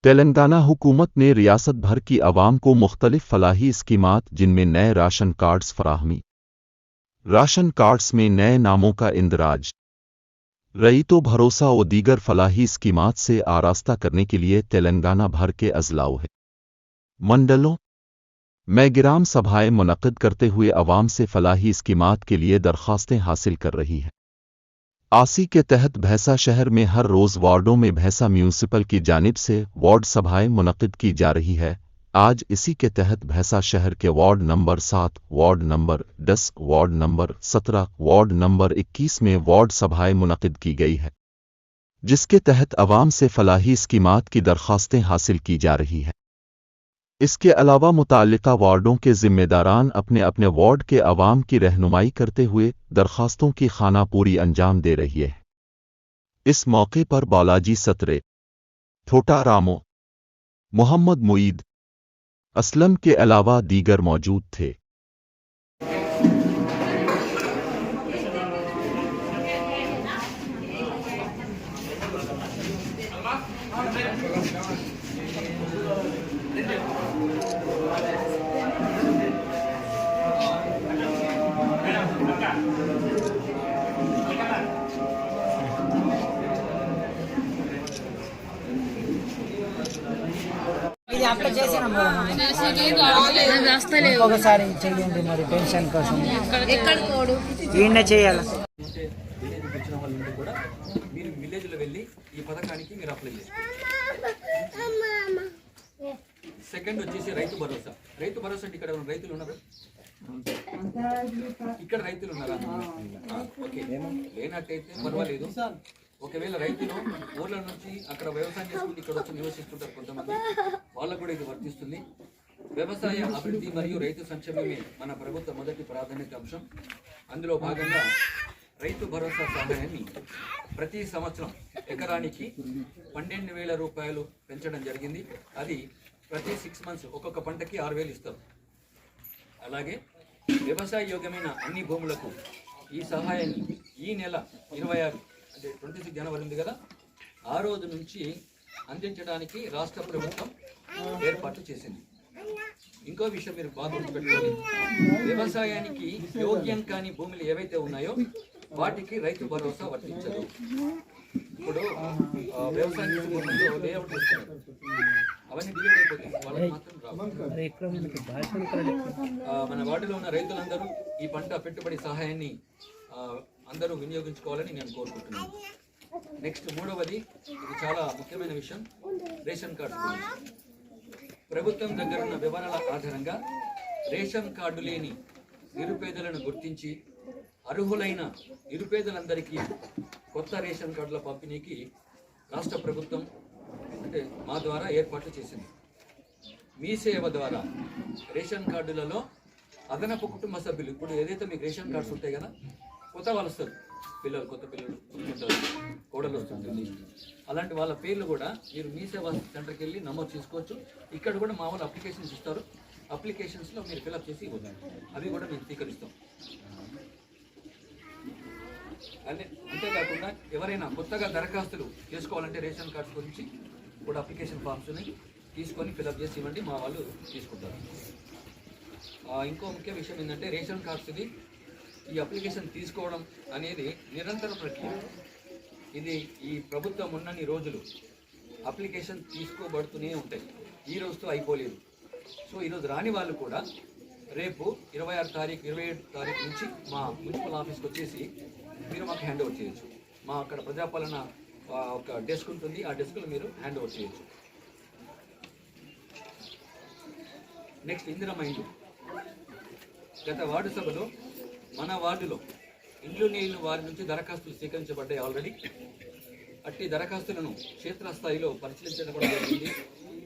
तेलंगाना हुकूमत ने रियासत भर की आवाम को मुख्तलिफ फलाही स्कीमात जिनमें नए राशन कार्ड्स फराहमी, राशन कार्ड्स में नए नामों का इंदराज, रईतो भरोसा व दीगर फलाही स्कीमात से आरास्ता करने के लिए तेलंगाना भर के अजलाओं है मंडलों में ग्राम सभाएं मुनक़िद करते हुए आवाम से फलाही स्कीमात के लिए दरख्वास्तें हासिल कर रही है। आसी के तहत भैंसा शहर में हर रोज़ वार्डों में भैंसा म्यूनिसिपल की जानिब से वार्ड सभाएं मुनक़िद की जा रही है। आज इसी के तहत भैंसा शहर के ward number 7, ward number 10, ward number 17, ward number 21 में वार्ड सभाएं मुनक़िद की गई है, जिसके तहत आवाम से फलाही स्कीमात की दरख्वास्तें हासिल की जा रही है। इसके अलावा मुताल्लिका वार्डों के ज़िम्मेदारान अपने अपने वार्ड के अवाम की रहनुमाई करते हुए दरख्वास्तों की खानापूरी अंजाम दे रही है। इस मौके पर बालाजी सत्रे, छोटा रामो, मोहम्मद मुईद, असलम के अलावा दीगर मौजूद थे। ఇది అప్లై చేసినా మేడం ఒకసారి చెయ్యండి మరి పెన్షన్ కోసం ఎక్కడ కోడు ఈయన చేయాలి వచ్చిన వాళ్ళ నుండి కూడా మీరు విలేజ్లో వెళ్ళి ఈ పథకానికి మీరు అప్లై చేస్తారు. సెకండ్ వచ్చేసి రైతు భరోసా. రైతు భరోసా అంటే ఇక్కడ రైతులు ఉన్నారా? ఇక్కడ రైతులు ఉన్నారా? ఓకే, లేనట్టయితే పర్వాలేదు. ఒకవేళ రైతులు ఊర్ల నుంచి అక్కడ వ్యవసాయం చేసుకుని ఇక్కడ వచ్చి నివసిస్తుంటారు కొంతమంది, వాళ్ళకు కూడా ఇది వర్తిస్తుంది. వ్యవసాయ అభివృద్ధి మరియు రైతు సంక్షేమమే మన ప్రభుత్వ మొదటి ప్రాధాన్యత అంశం. అందులో భాగంగా రైతు భరోసా సహాయాన్ని ప్రతి సంవత్సరం ఎకరానికి 12,000 రూపాయలు పెంచడం జరిగింది. అది ప్రతి 6 మంత్స్ ఒక్కొక్క పంటకి 6,000 ఇస్తారు. అలాగే వ్యవసాయ యోగ్యమైన అన్ని భూములకు ఈ సహాయాన్ని ఈ నెల 26 అంటే 26 జనవరి ఉంది కదా, ఆ రోజు నుంచి అందించడానికి రాష్ట్ర ప్రభుత్వం ఏర్పాటు చేసింది. ఇంకో విషయం మీరు బాగా గుర్తుపెట్టుకోవాలి, వ్యవసాయానికి యోగ్యం కాని భూములు ఏవైతే ఉన్నాయో వాటికి రైతు భరోసా వర్తించదు. ఇప్పుడు వ్యవసాయం లేఅవుట్ చేస్తున్నారు, అవన్నీ డిలీట్ అయిపోతాయి, వాళ్ళకి మాత్రం రావు. మన వార్డులో ఉన్న రైతులందరూ ఈ పంట పెట్టుబడి సహాయాన్ని అందరూ వినియోగించుకోవాలని నేను కోరుకుంటున్నాను. నెక్స్ట్ మూడవది, ఇది చాలా ముఖ్యమైన విషయం, రేషన్ కార్డు గురించి. ప్రభుత్వం దగ్గర ఉన్న వివరాల ఆధారంగా రేషన్ కార్డు లేని నిరుపేదలను గుర్తించి అర్హులైన నిరుపేదలందరికీ కొత్త రేషన్ కార్డుల పంపిణీకి రాష్ట్ర ప్రభుత్వం అంటే మా ద్వారా ఏర్పాట్లు చేసింది. మీ సేవ ద్వారా రేషన్ కార్డులలో అదనపు కుటుంబ సభ్యులు, ఇప్పుడు ఏదైతే మీకు రేషన్ కార్డ్స్ ఉంటాయి కదా, కొత్త వాళ్ళు వస్తారు, పిల్లలు కొత్త పిల్లలు వస్తుంటారు, కోడలు వస్తుంటుంది, అలాంటి వాళ్ళ పేర్లు కూడా మీరు మీ సేవా సెంటర్కి వెళ్ళి నమోదు చేసుకోవచ్చు. ఇక్కడ కూడా మా వాళ్ళు అప్లికేషన్స్ ఇస్తారు, అప్లికేషన్స్లో మీరు ఫిల్అప్ చేసి ఇవ్వచ్చు, అవి కూడా మేము స్వీకరిస్తాం. అంతేకాకుండా ఎవరైనా కొత్తగా దరఖాస్తులు చేసుకోవాలంటే రేషన్ కార్డ్స్ గురించి కూడా అప్లికేషన్ ఫామ్స్ని తీసుకొని ఫిల్అప్ చేసి ఇవ్వండి, మా వాళ్ళు తీసుకుంటారు. ఇంకో ముఖ్య విషయం ఏంటంటే రేషన్ కార్డ్స్ది ఈ అప్లికేషన్ తీసుకోవడం అనేది నిరంతర ప్రక్రియ. ఇది ఈ ప్రభుత్వం ఉన్నన్ని రోజులు అప్లికేషన్ తీసుకోబడుతూనే ఉంటాయి, ఈ రోజుతో అయిపోలేదు. సో ఈరోజు రాని వాళ్ళు కూడా రేపు 26 తారీఖు 27 తారీఖు నుంచి మా మున్సిపల్ ఆఫీస్కి వచ్చేసి మీరు మాకు హ్యాండ్ ఓవర్ చేయొచ్చు. మా అక్కడ ప్రజాపాలన ఒక డెస్క్ ఉంటుంది, ఆ డెస్క్లో మీరు హ్యాండ్ ఓవర్ చేయొచ్చు. నెక్స్ట్ ఇందిరమ్మ ఇండ్లు. గత వార్డు సభలో మన వార్డులో ఇండ్లు లేని వారి నుంచి దరఖాస్తులు స్వీకరించబడ్డాయి ఆల్రెడీ. అట్టి దరఖాస్తులను క్షేత్రస్థాయిలో పరిశీలించడం కూడా జరిగింది,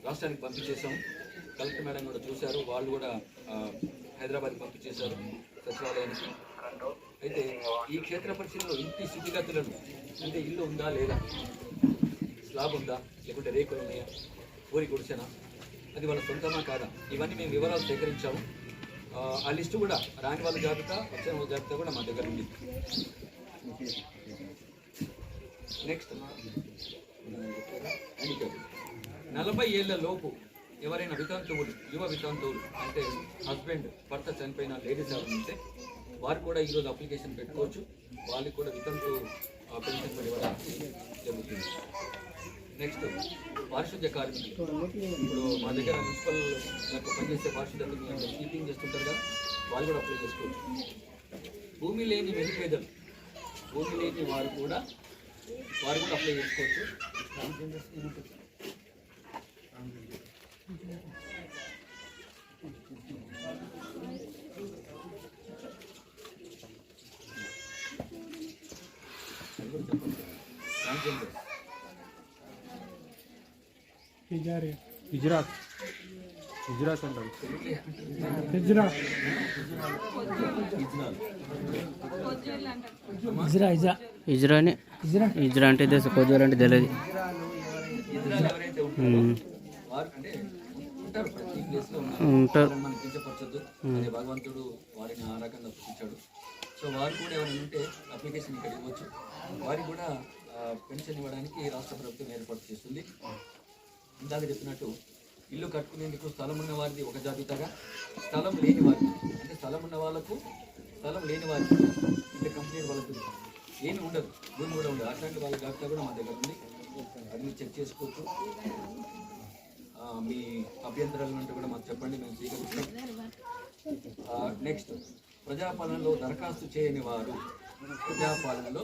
రాష్ట్రానికి పంపించేశాం. కలెక్టర్ మేడం కూడా చూశారు, వాళ్ళు కూడా హైదరాబాద్కి పంపించేశారు సచివాలయానికి. అయితే ఈ క్షేత్ర పరిశీలనలో ఇంటి స్థితిగతులను, అంటే ఇల్లు ఉందా లేదా, స్లాబ్ ఉందా లేకుంటే రేకులు ఉన్నాయా, ఊరి గుడిసెనా, అది వాళ్ళ సొంతమా కాదా, ఇవన్నీ మేము వివరాలు సేకరించాము. ఆ లిస్టు కూడా రాని వాళ్ళ జాబితా, వచ్చిన వాళ్ళ జాబితా కూడా మా దగ్గర ఉంది. నెక్స్ట్ 40 ఏళ్ల లోపు ఎవరైనా వితంతువులు, యువ వితంతువులు అంటే హస్బెండ్ భర్త చనిపోయిన లేడీస్ ఎవరైనా ఉంటే వారు కూడా ఈరోజు అప్లికేషన్ పెట్టుకోవచ్చు. వాళ్ళకి కూడా వితంతు పెన్షన్ కూడా ఇవ్వడానికి జరుగుతుంది. నెక్స్ట్ పారిశుద్ధ్య కార్మికులు, ఇప్పుడు మా దగ్గర మున్సిపల్ పనిచేసే పారిశుద్ధ్య కీపింగ్ చేస్తుంటారు కదా, వాళ్ళు కూడా అప్లై చేసుకోవచ్చు. భూమి లేని నిరుపేదలు, భూమి లేని వారు కూడా అప్లై చేసుకోవచ్చు. ఇజ్రా అంటే కొద్దిగా అంటే తెలియదు. ఎవరైతే వారు అంటే ఉంటారు, ప్రతి ప్లేస్ లో ఉంటారు, మనం కించపరచొద్దు. అదే భగవంతుడు వారిని ఆ రకంగా పుట్టించాడు. సో వారు కూడా ఎవరైనా ఉంటే అప్లికేషన్ ఇక్కడ ఇవ్వచ్చు. వారికి కూడా పెన్షన్ ఇవ్వడానికి రాష్ట్ర ప్రభుత్వం ఏర్పాటు చేస్తుంది. ఇందాక చెప్పినట్టు ఇల్లు కట్టుకునేందుకు స్థలం ఉన్న వారిది ఒక జాబితాగా, స్థలం లేని వారికి అంటే స్థలం ఉన్న వాళ్ళకు, స్థలం లేని వారికి అంటే కంప్లీట్ వాళ్ళకు ఏమి ఉండదు, భూమి కూడా ఉండదు. అట్లాంటి వాళ్ళ జాబితా కూడా మా దగ్గర ఉంది. అది మీరు చెక్ చేసుకోవచ్చు. మీ అభ్యంతరాలు అంటే కూడా మాకు చెప్పండి, మేము స్వీకరిస్తాం. నెక్స్ట్ ప్రజాపాలనలో దరఖాస్తు చేయని వారు, ప్రజాపాలనలో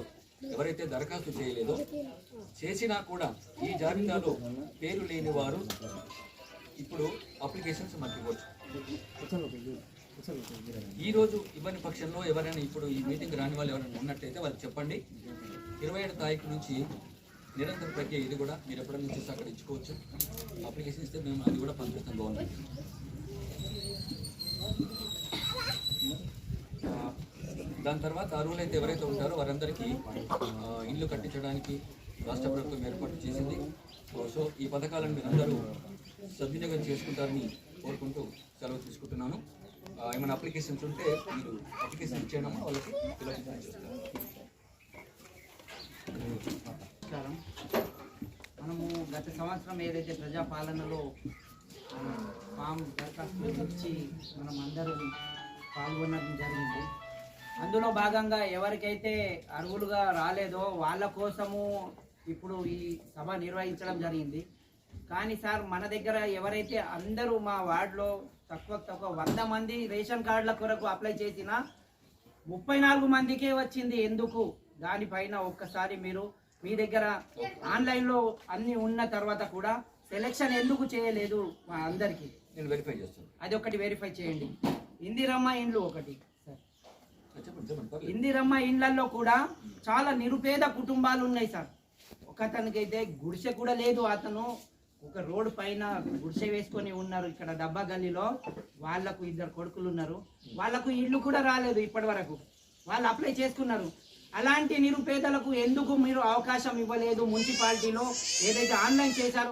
ఎవరైతే దరఖాస్తు చేయలేదో, చేసినా కూడా ఈ జాబితాలో పేరు లేని వారు ఇప్పుడు అప్లికేషన్స్ మనకి ఇవ్వచ్చు. ఈరోజు ఇవ్వని పక్షంలో ఎవరైనా ఇప్పుడు ఈ మీటింగ్ రాని వాళ్ళు ఎవరైనా ఉన్నట్టయితే వాళ్ళకి చెప్పండి. 27 తారీఖు నుంచి నిరంతర ప్రక్రియ. ఇది కూడా మీరు ఎప్పటి నుంచి అక్కడ ఇచ్చుకోవచ్చు. అప్లికేషన్ ఇస్తే మేము అది కూడా పంపిస్తాం గవర్నమెంట్. దాని తర్వాత అర్హులైతే ఎవరైతే ఉంటారో వారందరికీ ఇల్లు కట్టించడానికి రాష్ట్ర ప్రభుత్వం ఏర్పాటు చేసింది. సో ఈ పథకాలను మీరు అందరూ సద్వినియోగం చేసుకుంటారని కోరుకుంటూ సెలవు తీసుకుంటున్నాను. ఏమైనా అప్లికేషన్స్ ఉంటే మీరు అప్లికేషన్ ఇచ్చేయడం వాళ్ళకి ఫిలప్ చేస్తారు. మనము గత సంవత్సరం ఏదైతే ప్రజాపాలనలో ఫామ్ దరఖాస్తు ఇచ్చి మనం అందరూ పాల్గొనడం జరిగింది. అందులో భాగంగా ఎవరికైతే అర్హులుగా రాలేదో వాళ్ళ కోసము ఇప్పుడు ఈ సభ నిర్వహించడం జరిగింది. కానీ సార్ మన దగ్గర ఎవరైతే అందరూ మా వార్డులో తక్కువ 100 మంది రేషన్ కార్డుల కొరకు అప్లై చేసినా 34 మందికే వచ్చింది. ఎందుకు? దానిపైన ఒక్కసారి మీరు మీ దగ్గర ఆన్లైన్లో అన్నీ ఉన్న తర్వాత కూడా సెలెక్షన్ ఎందుకు చేయలేదు మా అందరికీ? నేను వెరిఫై చేస్తాను. అది ఒకటి వెరిఫై చేయండి. ఇందిరమ్మ ఇండ్లు ఒకటి సార్, ఇందిరమ్మ ఇండ్లలో కూడా చాలా నిరుపేద కుటుంబాలు ఉన్నాయి సార్. ఒకతనికైతే గుడిసె కూడా లేదు, అతను ఒక రోడ్డు పైన గుడిసె వేసుకొని ఉన్నారు. ఇక్కడ డబ్బా గల్లీలో వాళ్లకు 2 కొడుకులు ఉన్నారు. వాళ్లకు ఇల్లు కూడా రాలేదు ఇప్పటి వరకు. వాళ్ళు అప్లై చేసుకున్నారు. అలాంటి నిరుపేదలకు ఎందుకు మీరు అవకాశం ఇవ్వలేదు? మున్సిపాలిటీలో ఏదైతే ఆన్లైన్ చేశారో